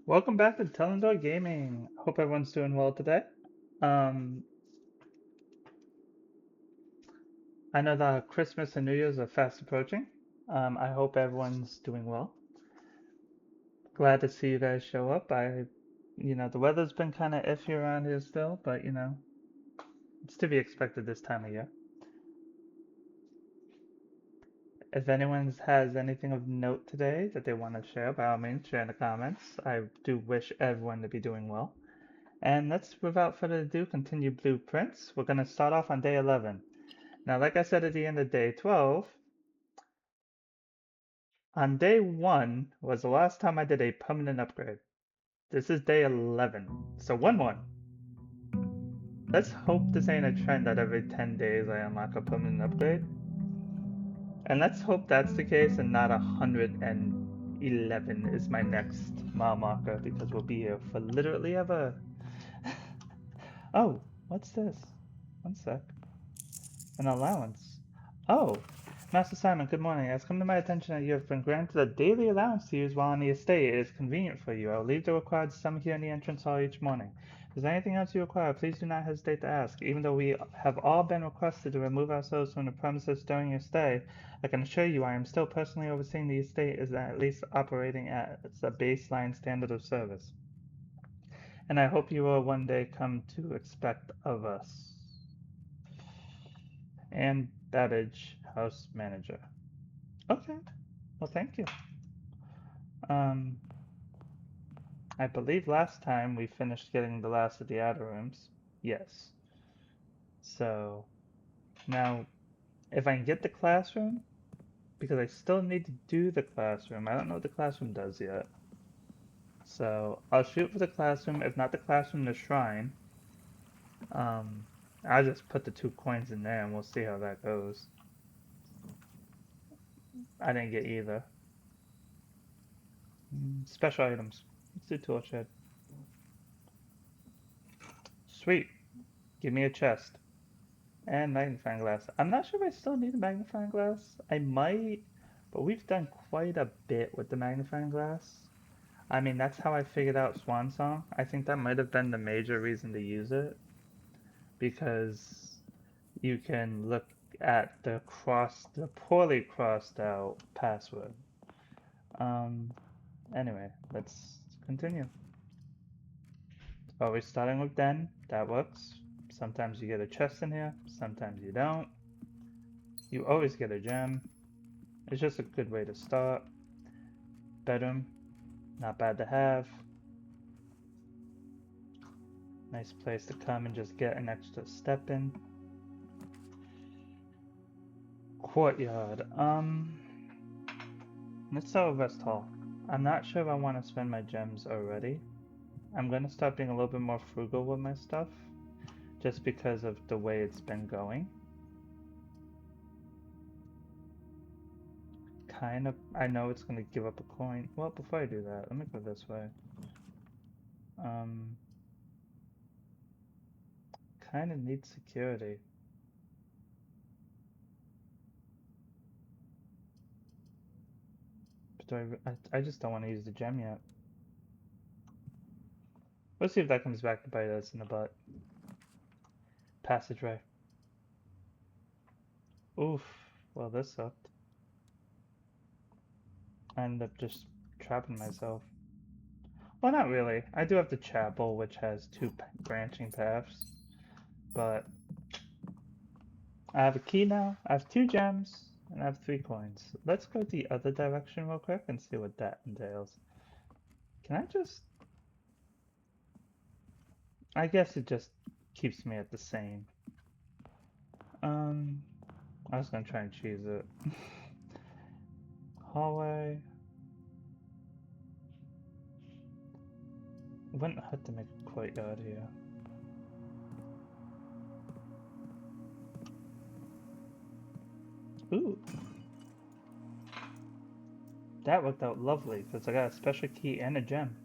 Welcome back to Telendor Gaming. Hope everyone's doing well today. Um, I know that Christmas and New Year's are fast approaching. I hope everyone's doing well. Glad to see you guys show up. The weather's been kind of iffy around here still, but it's to be expected this time of year. If anyone has anything of note today that they want to share, by all means, share in the comments. I do wish everyone to be doing well. And let's, without further ado, continue Blueprints. We're going to start off on day 11. Now, like I said at the end of day 12, on day 1 was the last time I did a permanent upgrade. This is day 11, so 1-1. Let's hope this ain't a trend that every 10 days I unlock a permanent upgrade. And let's hope that's the case and not 111 is my next mile marker because we'll be here for literally ever. Oh, what's this? One sec. An allowance. Oh, Master Simon, good morning. It has come to my attention that you have been granted a daily allowance to use while on the estate. It is convenient for you. I will leave the required sum here in the entrance hall each morning. If there's anything else you require, please do not hesitate to ask. Even though we have all been requested to remove ourselves from the premises during your stay, I can assure you I am still personally overseeing the estate as at least operating at a baseline standard of service. And I hope you will one day come to expect of us. And Babbage, house manager. Okay, well, thank you. Um, I believe last time we finished getting the last of the outer rooms. Yes. So now, if I can get the classroom, because I still need to do the classroom. I don't know what the classroom does yet. So I'll shoot for the classroom. If not the classroom, the shrine. Um, I'll just put the 2 coins in there and we'll see how that goes. I didn't get either. Special items. Let's do tool shed. Sweet. Give me a chest. And magnifying glass. I'm not sure if I still need a magnifying glass. I might, but we've done quite a bit with the magnifying glass. I mean, that's how I figured out Swan Song. I think that might have been the major reason to use it, because you can look at the poorly crossed out password. Um, anyway, let's continue. Always starting with den, that works. Sometimes you get a chest in here, sometimes you don't. You always get a gem. It's just a good way to start. Bedroom, not bad to have. Nice place to come and just get an extra step in. Courtyard, let's start with West Hall. I'm not sure if I want to spend my gems already. I'm going to start being a little bit more frugal with my stuff, just because of the way it's been going. Kind of, I know it's going to give up a coin. Well, before I do that, let me go this way. Um, kind of need security. But I just don't want to use the gem yet. Let's see if that comes back to bite us in the butt. Passageway. Oof. Well, this sucked. I ended up just trapping myself. Well, not really. I do have the chapel, which has two branching paths. But I have a key now. I have 2 gems. And I have 3 coins. Let's go the other direction real quick and see what that entails. Can I just... I guess it just keeps me at the same. I was gonna try and cheese it. Hallway. Wouldn't have to make a courtyard here. Ooh. That worked out lovely because I got a special key and a gem.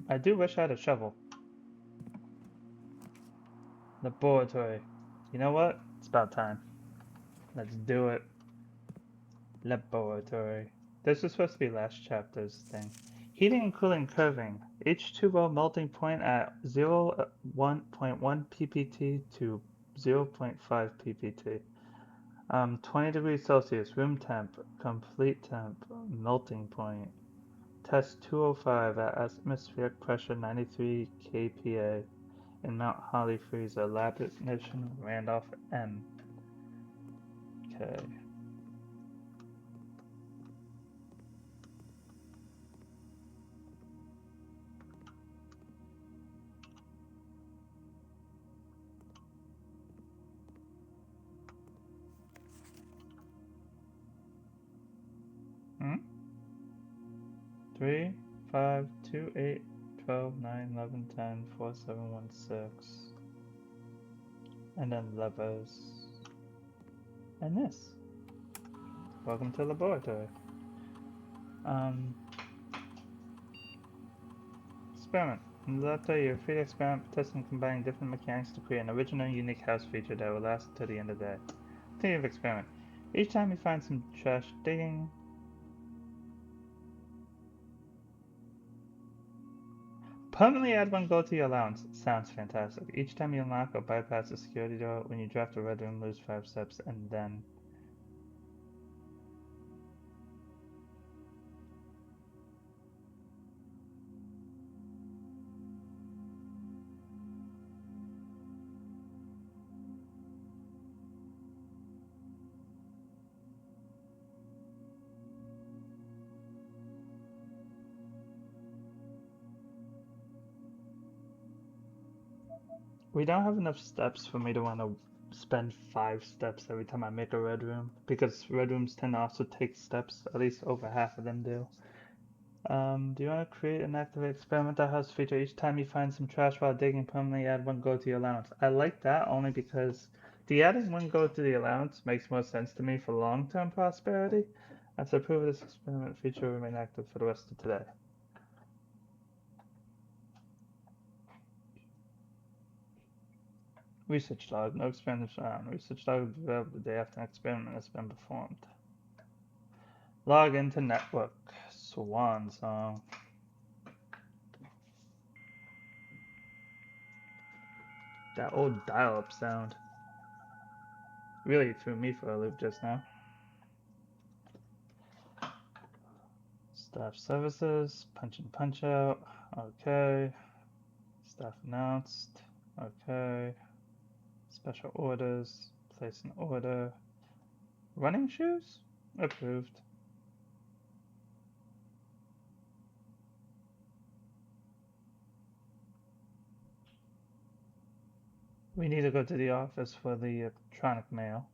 I do wish I had a shovel. Laboratory. You know what? It's about time. Let's do it. Laboratory. This was supposed to be last chapter's thing. Heating and cooling curving. H2O melting point at 0.1 ppt to 0.5 ppt. 20 degrees Celsius, room temp, complete temp, melting point. Test 205 at atmospheric pressure 93 kPa in Mount Holly freezer. Lab technician Randolph M. Okay. Hmm? 3, 5, 2, 8, 12, 9, 11, 10, 4, 7, 1, 6. And then levers. And this. Welcome to the laboratory. Experiment. In the laboratory, you're free to experiment, test, and combining different mechanics to create an original, unique house feature that will last until the end of the day. Continue of experiment. Each time you find some trash digging, permanently add one goal to your allowance. Sounds fantastic. Each time you unlock or bypass a security door, when you draft a red room, lose 5 steps, and then... We don't have enough steps for me to want to spend 5 steps every time I make a red room, because red rooms tend to also take steps, at least over half of them do. Do you want to create and activate experimental house feature each time you find some trash while digging, permanently add one goal to your allowance? I like that only because the adding one goal to the allowance makes more sense to me for long-term prosperity. As I prove this experiment feature will remain active for the rest of today. Research log, no experiments found. Research log developed the day after an experiment has been performed. Log into network. Swan song. That old dial-up sound really threw me for a loop just now. Staff services, punch in, punch out. Okay. Staff announced. Okay. Special orders. Place an order. Running shoes? Approved. We need to go to the office for the electronic mail.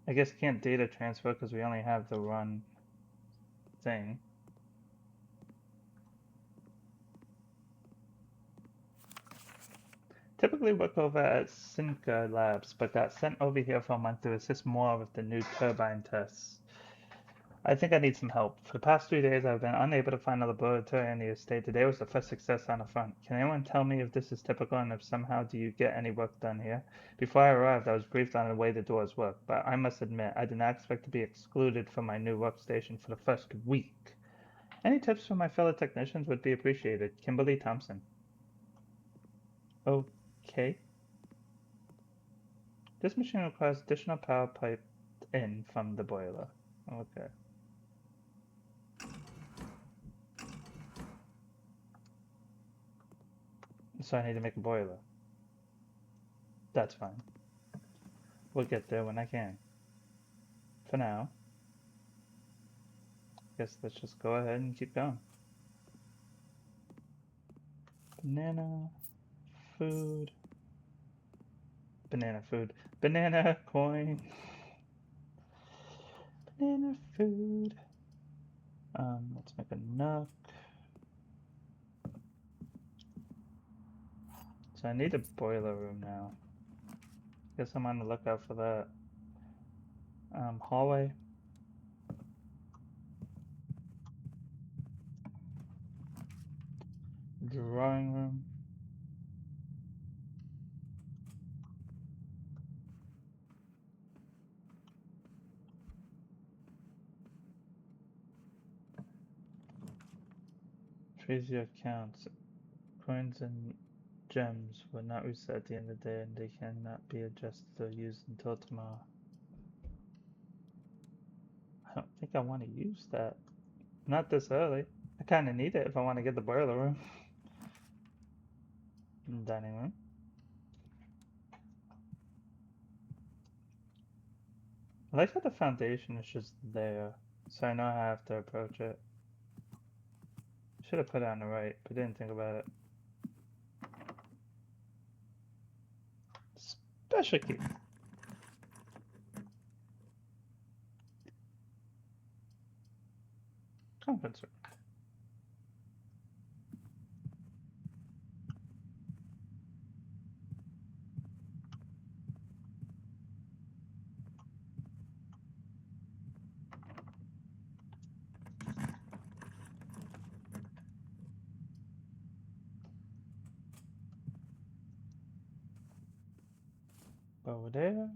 I guess can't data transfer because we only have the run thing. Typically work over at Synca Labs, but got sent over here for a month to assist more with the new turbine tests. I think I need some help. For the past 3 days, I've been unable to find a laboratory in the estate. Today was the first success on the front. Can anyone tell me if this is typical and if somehow do you get any work done here? Before I arrived, I was briefed on the way the doors work, but I must admit, I did not expect to be excluded from my new workstation for the first week. Any tips from my fellow technicians would be appreciated. Kimberly Thompson. Okay. This machine requires additional power piped in from the boiler. Okay. So I need to make a boiler. That's fine. We'll get there when I can. For now, guess let's just go ahead and keep going. Banana, food, banana food, banana coin, banana food. Let's make a nook. So I need a boiler room now. Guess I'm on the lookout for that. Hallway. Drawing room. Freeze your accounts. Coins and gems will not reset at the end of the day and they cannot be adjusted or used until tomorrow. I don't think I want to use that. Not this early. I kind of need it if I want to get the boiler room. Dining room. I like how the foundation is just there, so I know how I have to approach it. Should have put it on the right, but didn't think about it. Special key. Conference room. Over there.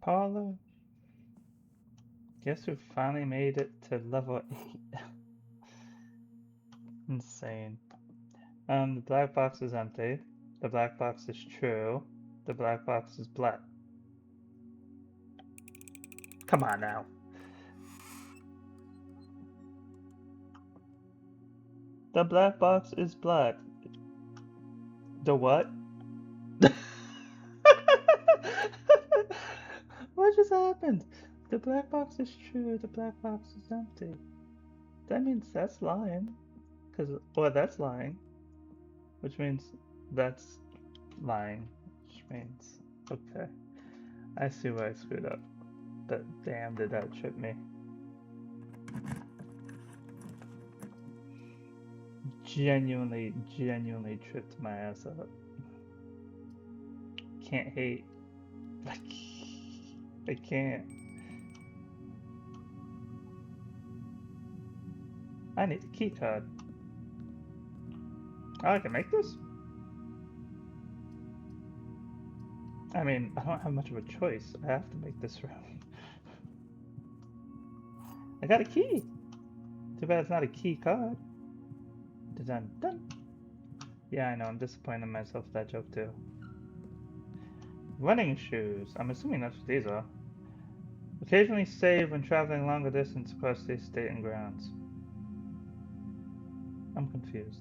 Parlor. Guess we finally made it to level 8. Insane. The black box is empty. The black box is true. The black box is black. Come on now. The black box is black. The what? What just happened? The black box is true. The black box is empty. That means that's lying. Or that's lying. Which means that's lying. Which means, okay. I see where I screwed up. But damn, did that trip me. Genuinely tripped my ass up. Can't hate. Like, I can't. I need a key card. Oh, I can make this? I mean, I don't have much of a choice. I have to make this room. I got a key. Too bad it's not a key card. Dun dun. Yeah, I know. I'm disappointed in myself with that joke too. Running shoes. I'm assuming that's what these are. Occasionally save when traveling longer distance across the estate and grounds. I'm confused.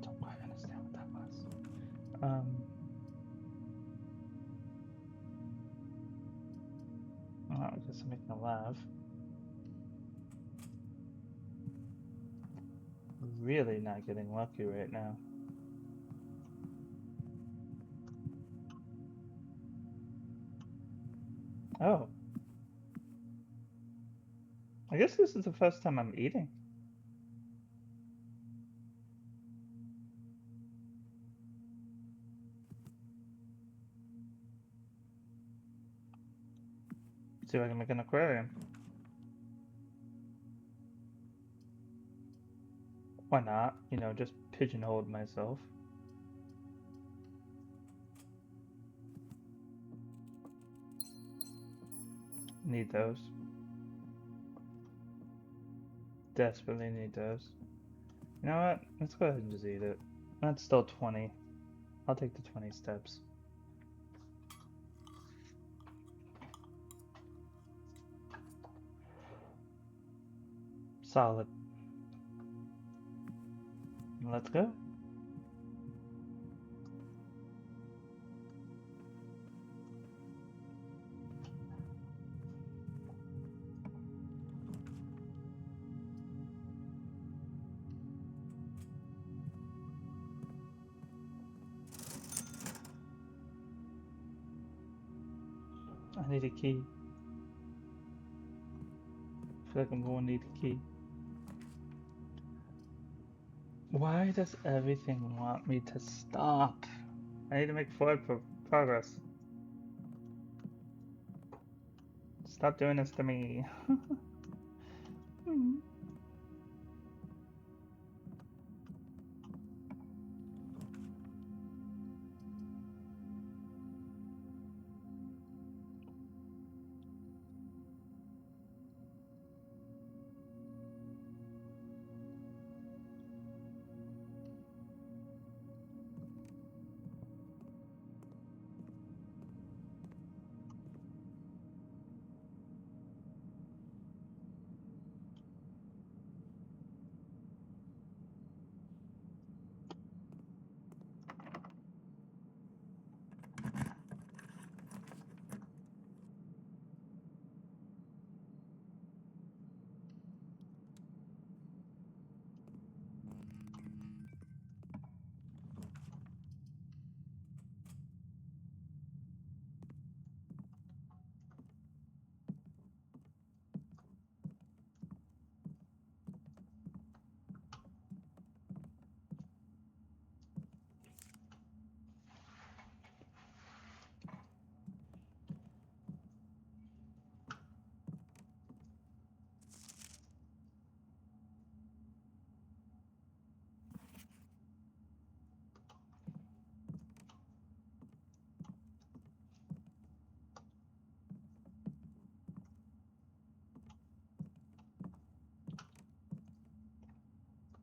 Don't quite understand what that was. Oh, I guess I'm making a laugh. Really not getting lucky right now. Oh. I guess this is the first time I'm eating. See if I can make an aquarium. Why not? You know, just pigeonholed myself. Need those. Desperately need those. You know what? Let's go ahead and just eat it. That's still 20. I'll take the 20 steps. Solid. Let's go. I need a key. I feel like I'm going to need a key. Why does everything want me to stop? I need to make forward progress. Stop doing this to me.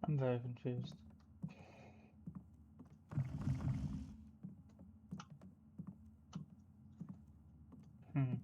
I'm very confused. Hmm.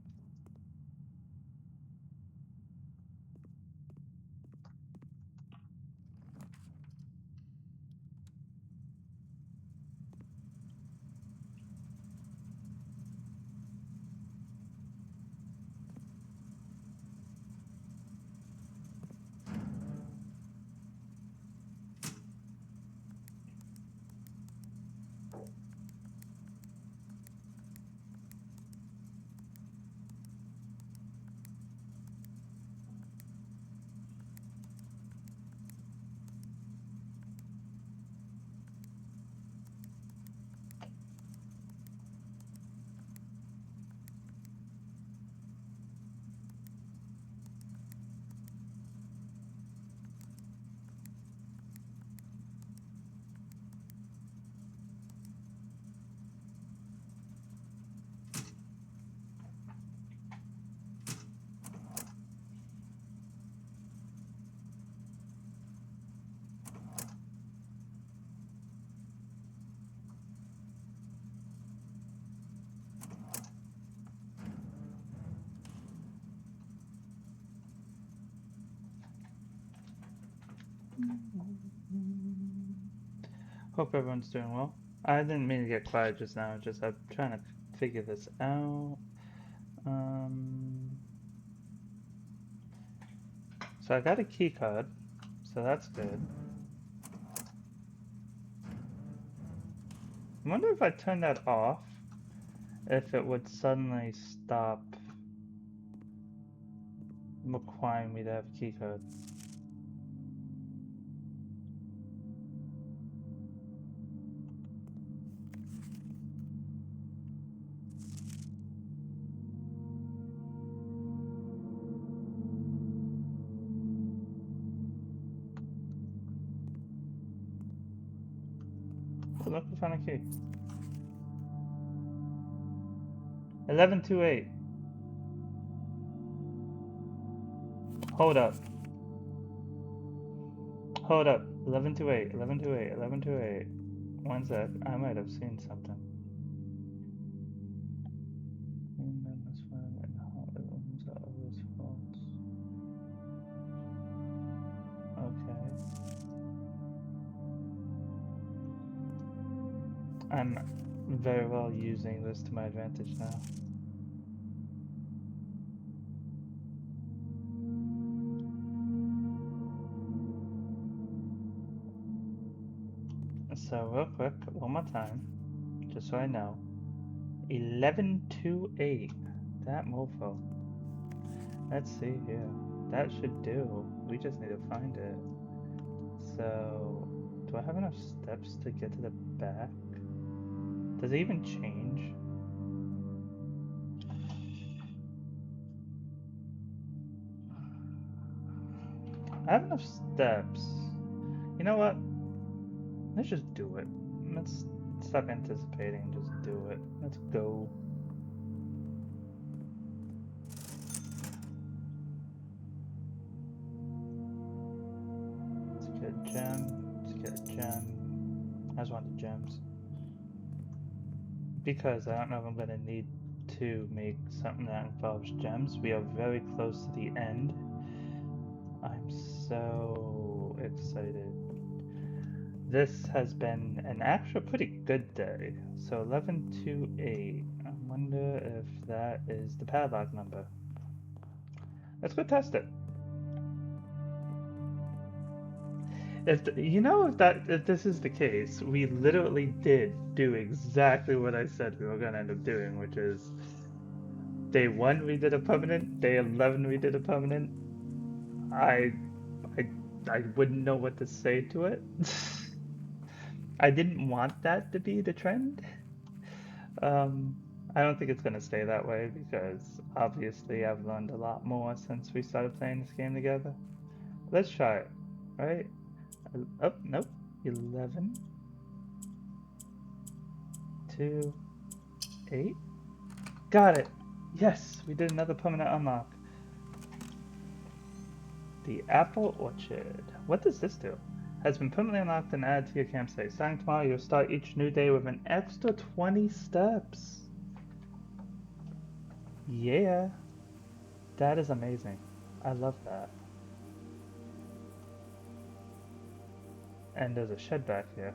Hope everyone's doing well. I didn't mean to get quiet just now, just I'm trying to figure this out. So I got a key card, so that's good. I wonder if I turn that off, if it would suddenly stop requiring me to have a key card. Oh, look, I found a key. 1128. Hold up. Hold up. 1128, 1128, 1128. One sec. I might have seen something. Okay. I'm very well using this to my advantage now. So real quick, one more time, just so I know. 1128. That mofo. Let's see here. That should do. We just need to find it. So Do I have enough steps to get to the back? Does it even change? I have enough steps. You know what? Let's just do it. Let's stop anticipating and just do it. Let's go. Let's get a gem. Let's get a gem. I just want the gems. Because I don't know if I'm gonna need to make something that involves gems. We are very close to the end. I'm so excited. This has been an actual pretty good day. So 11 to 8. I wonder if that is the padlock number. Let's go test it. If this is the case, we literally did do exactly what I said we were gonna end up doing, which is day 1 we did a permanent, day 11 we did a permanent. I wouldn't know what to say to it. I didn't want that to be the trend. I don't think it's gonna stay that way because obviously I've learned a lot more since we started playing this game together. Let's try it, right? Oh, nope. 11 to 8. Got it. Yes, we did another permanent unlock. The Apple Orchard. What does this do? Has been permanently unlocked and added to your campsite. Starting tomorrow, you'll start each new day with an extra 20 steps. Yeah. That is amazing. I love that. And there's a shed back here.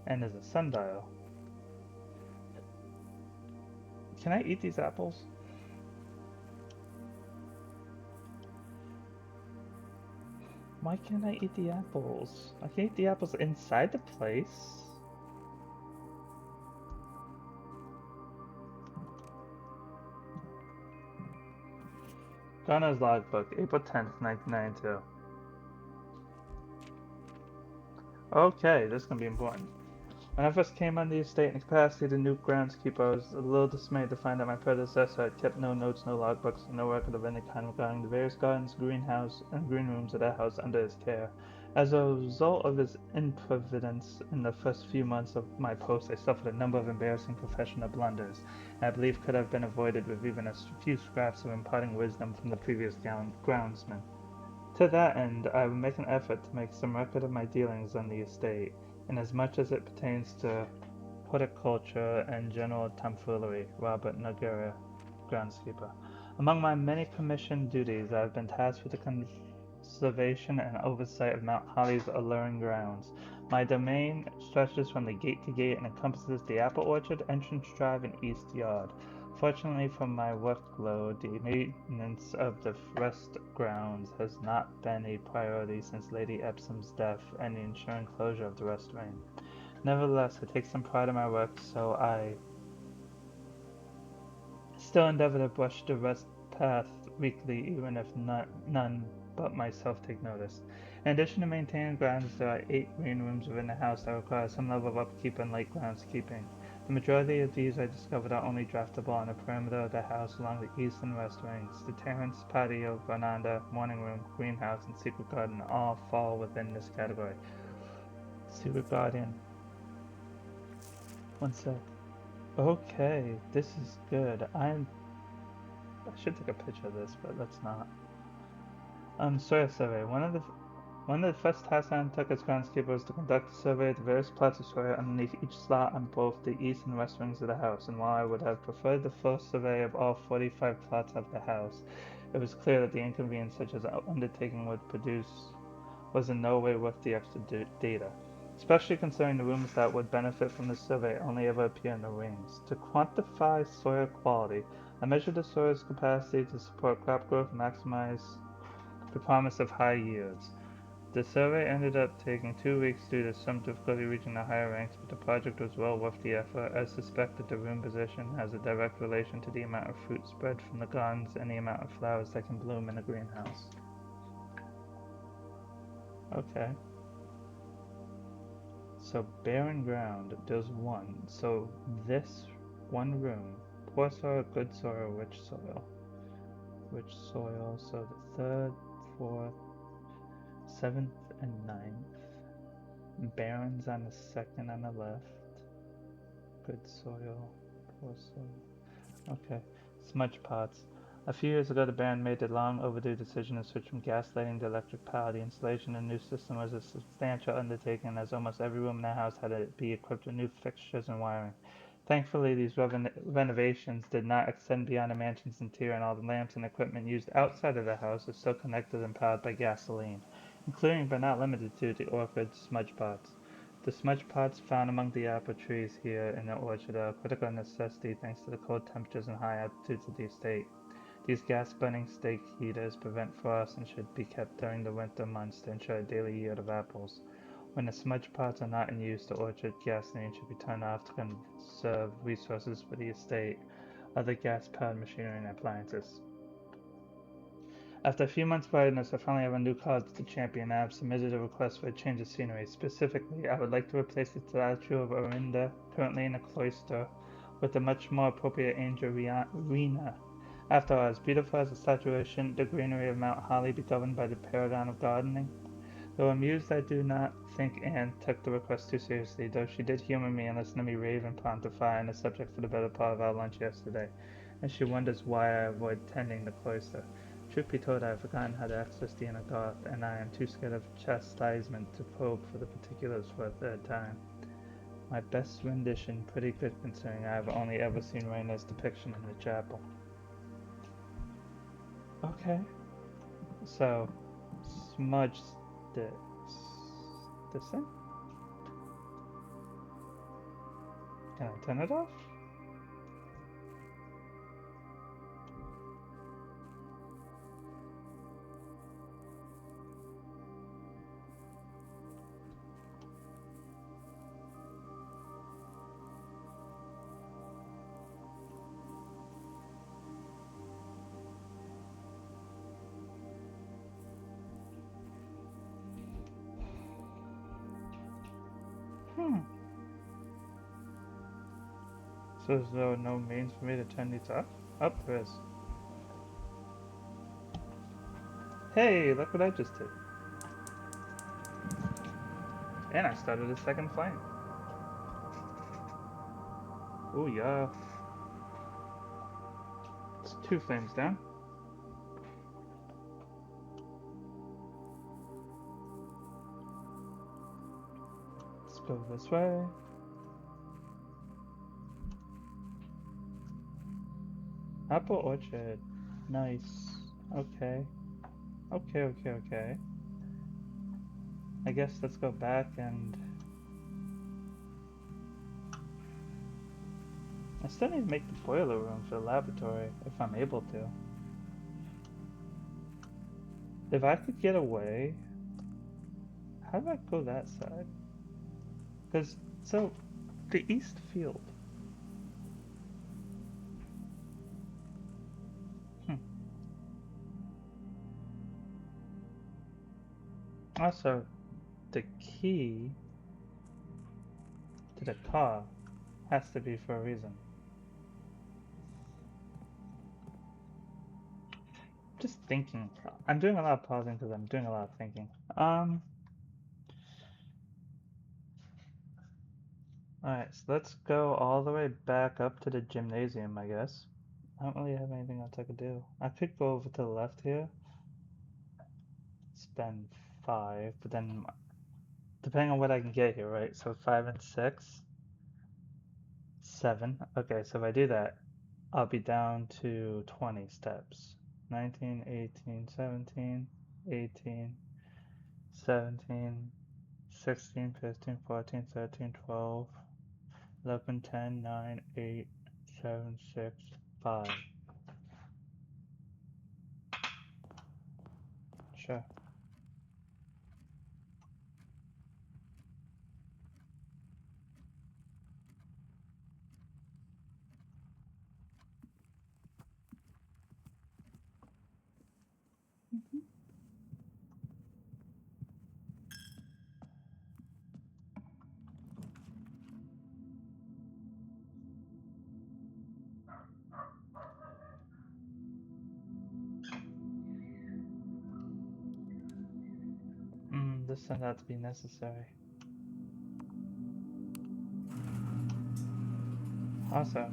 And there's a sundial. Can I eat these apples? Why can't I eat the apples? I can eat the apples inside the place. Ghana's logbook, April 10th, 1992. Okay, this is gonna be important. When I first came on the estate in the capacity of the new groundskeeper, I was a little dismayed to find that my predecessor had kept no notes, no logbooks, and no record of any kind regarding the various gardens, greenhouse, and green rooms of that house under his care. As a result of his improvidence in the first few months of my post, I suffered a number of embarrassing professional blunders, and I believe could have been avoided with even a few scraps of imparting wisdom from the previous groundsman. To that end, I will make an effort to make some record of my dealings on the estate, in as much as it pertains to horticulture and general tomfoolery. Robert Noguera, groundskeeper. Among my many commissioned duties, I have been tasked with the conservation and oversight of Mount Holly's alluring grounds. My domain stretches from the gate to gate and encompasses the apple orchard, entrance drive, and east yard. Fortunately for my workload, the maintenance of the rest grounds has not been a priority since Lady Epsom's death and the ensuring closure of the rest ring. Nevertheless, I take some pride in my work, so I still endeavor to brush the rest path weekly, even if none but myself take notice. In addition to maintaining grounds, there are 8 green rooms within the house that require some level of upkeep and light groundskeeping. The majority of these I discovered are only draftable on the perimeter of the house along the east and west wings. The terrace, patio, veranda, morning room, greenhouse, and secret garden all fall within this category. Secret guardian. One sec. Okay, this is good. I should take a picture of this, but let's not. Soil survey. One of the first tasks I undertook as groundskeeper was to conduct a survey of the various plots of soil underneath each slot on both the east and west wings of the house, and while I would have preferred the full survey of all 45 plots of the house, it was clear that the inconvenience such as undertaking would produce was in no way worth the extra data, especially considering the rooms that would benefit from the survey only ever appear in the wings. To quantify soil quality, I measured the soil's capacity to support crop growth and maximize the promise of high yields. The survey ended up taking 2 weeks due to some difficulty reaching the higher ranks, but the project was well worth the effort, as suspected the room position has a direct relation to the amount of fruit spread from the gardens and the amount of flowers that can bloom in a greenhouse. Okay. So barren ground, there's one. So this one room, poor soil, good soil, rich soil. Rich soil, so the third, fourth, seventh, and ninth. Barrens on the second on the left. Good soil, poor soil. Okay. Smudge pots. A few years ago, the Baron made the long overdue decision to switch from gas lighting to electric power. The installation of the new system was a substantial undertaking, as almost every room in the house had to be equipped with new fixtures and wiring. Thankfully, these renovations did not extend beyond the mansion's interior, and all the lamps and equipment used outside of the house are still connected and powered by gasoline, including but not limited to the orchid smudge pots. The smudge pots found among the apple trees here in the orchard are a critical necessity thanks to the cold temperatures and high altitudes of the estate. These gas-burning stake heaters prevent frost and should be kept during the winter months to ensure a daily yield of apples. When the smudge pots are not in use, the orchard gasoline should be turned off to conserve resources for the estate, other gas-powered machinery and appliances. After a few months of idleness, I finally have a new cause to champion. I have submitted a request for a change of scenery. Specifically, I would like to replace the statue of Orinda, currently in a cloister, with a much more appropriate angel Rena. After all, as beautiful as the statue is, shouldn't the greenery of Mount Holly be governed by the paragon of gardening? Though amused, I do not think Anne took the request too seriously, though she did humor me and listen to me rave and pontify on the subject for the better part of our lunch yesterday, and she wonders why I avoid tending the cloister. Truth be told, I have forgotten how to access the inner garth, and I am too scared of chastisement to probe for the particulars for a third time. My best rendition, pretty good considering I have only ever seen Rena's depiction in the chapel. Okay, so smudge sticks. This thing? Can I turn it off? So is there no means for me to turn these off? Oh, there is. Hey, look what I just did. And I started a second flame. Oh yeah. It's 2 flames down. Let's go this way. Apple orchard. Nice. Okay. Okay. I guess let's go back and... I still need to make the boiler room for the laboratory, if I'm able to. If I could get away... How do I go that side? Because, so, the east field. Also, the key to the car has to be for a reason. Just thinking. I'm doing a lot of pausing because I'm doing a lot of thinking. Alright, so let's go all the way back up to the gymnasium, I guess. I don't really have anything else I could do. I could go over to the left here. Spend 5, but then depending on what I can get here, right? So 5 and 6. 7. Okay, so if I do that, I'll be down to 20 steps. 19, 18, 17, 18, 17, 16, 15, 14, 13, 12, 11, 10, 9, 8, 7, 6, 5. Sure. this turned out to be necessary. Also,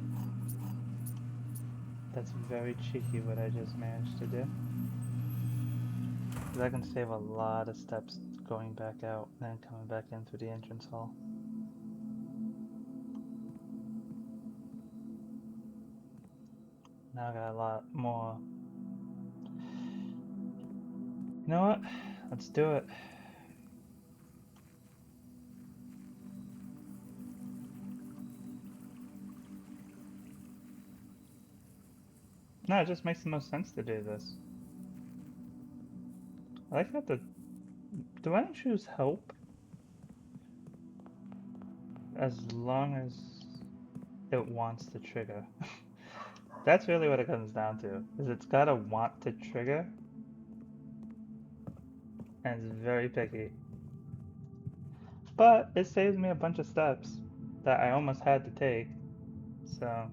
that's very cheeky what I just managed to do. Because I can save a lot of steps going back out and then coming back in through the entrance hall. Now I got a lot more. You know what? Let's do it. No, it just makes the most sense to do this. I like that do I choose help? As long as it wants to trigger. That's really what it comes down to, is it's gotta want to trigger, and it's very picky. But it saves me a bunch of steps that I almost had to take, so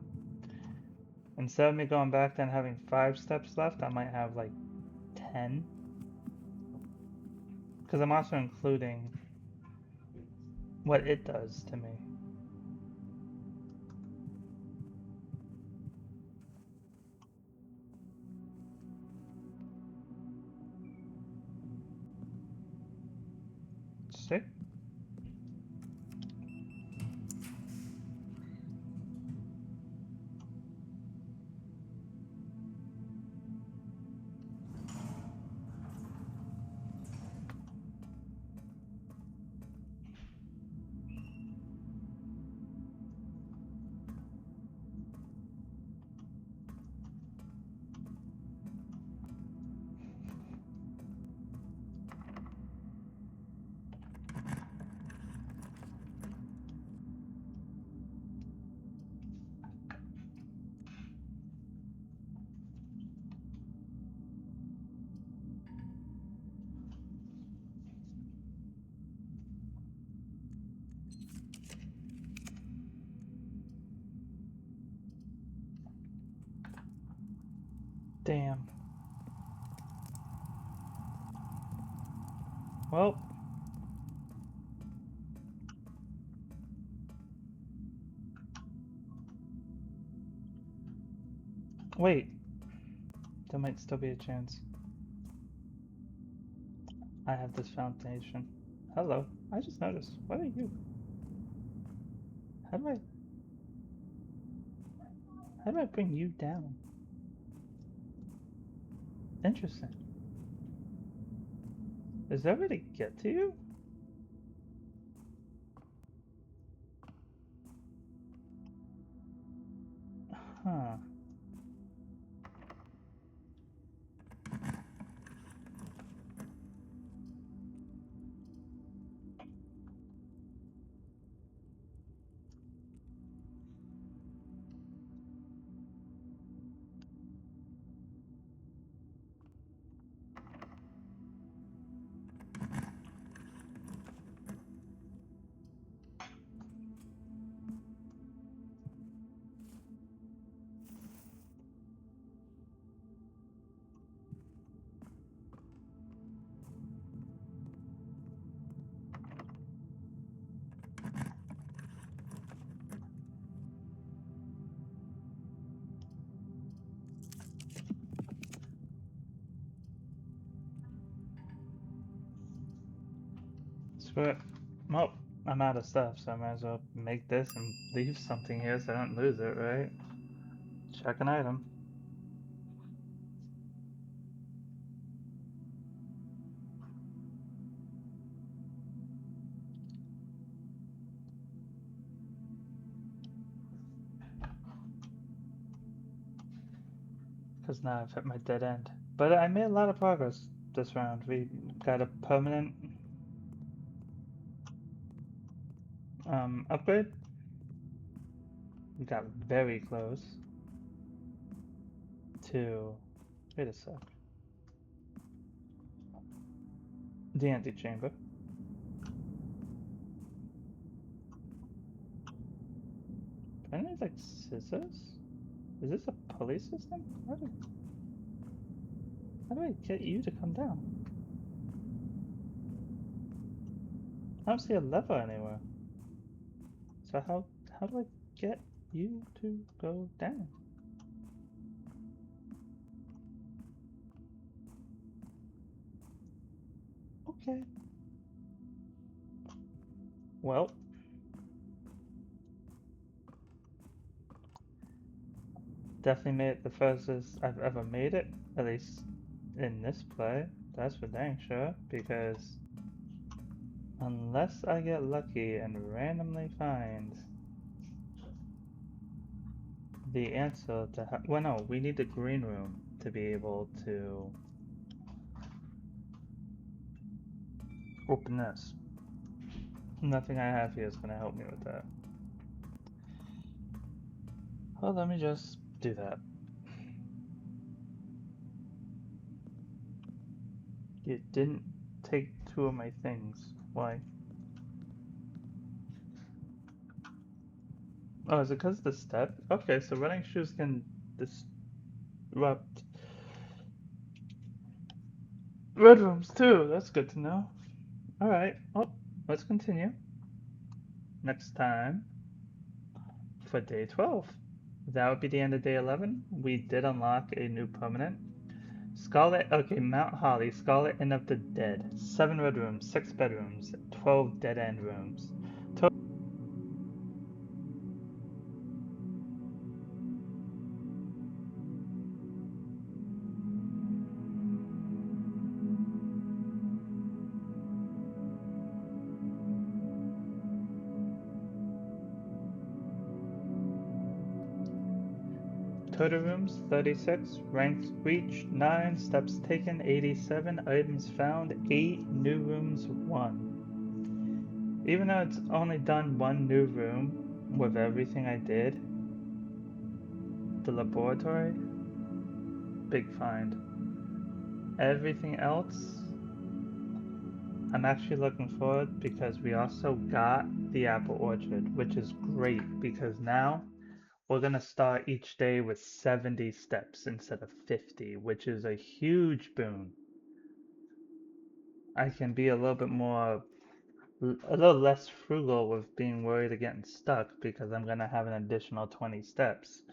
instead of me going back then having 5 steps left, I might have like 10. Because I'm also including what it does to me. Sick. Damn. Well. Wait. There might still be a chance. I have this foundation. Hello. I just noticed. What are you? How do I bring you down? Interesting. Is there a way to get to you? Huh. Screw it. Well, I'm out of stuff, so I might as well make this and leave something here so I don't lose it, right? Check an item. Because now I've hit my dead end. But I made a lot of progress this round. We got a permanent upgrade. We got very close to, wait a sec, the antechamber. Do I need like scissors? Is this a pulley system? How do I get you to come down? I don't see a lever anywhere. So how do I get you to go down? Okay. Well, definitely made it the furthest I've ever made it, at least in this play. That's for dang sure, because unless I get lucky and randomly find the answer to how, well no, we need the green room to be able to open this. Nothing I have here is going to help me with that. Well, let me just do that. You didn't take two of my things. Why? Oh, is it because of the step? Okay, so running shoes can disrupt red rooms too. That's good to know. Alright, well, let's continue. Next time for day 12. That would be the end of day 11. We did unlock a new permanent. Scarlet, okay, Mount Holly, Scarlet Inn of the Dead. 7 red rooms, 6 bedrooms, 12 dead end rooms. Total rooms 36, ranks reached 9, steps taken 87, items found 8, new rooms 1. Even though it's only done 1 new room with everything I did, the laboratory, big find. Everything else, I'm actually looking forward because we also got the apple orchard, which is great because now we're going to start each day with 70 steps instead of 50, which is a huge boon. I can be a little bit more, a little less frugal with being worried of getting stuck because I'm going to have an additional 20 steps.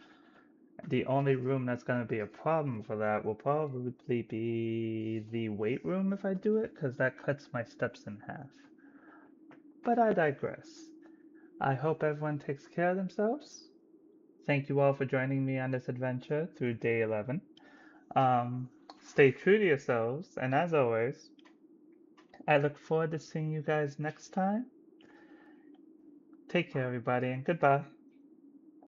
The only room that's going to be a problem for that will probably be the weight room if I do it, because that cuts my steps in half. But I digress. I hope everyone takes care of themselves. Thank you all for joining me on this adventure through day 11. Stay true to yourselves, and as always, I look forward to seeing you guys next time. Take care, everybody, and goodbye.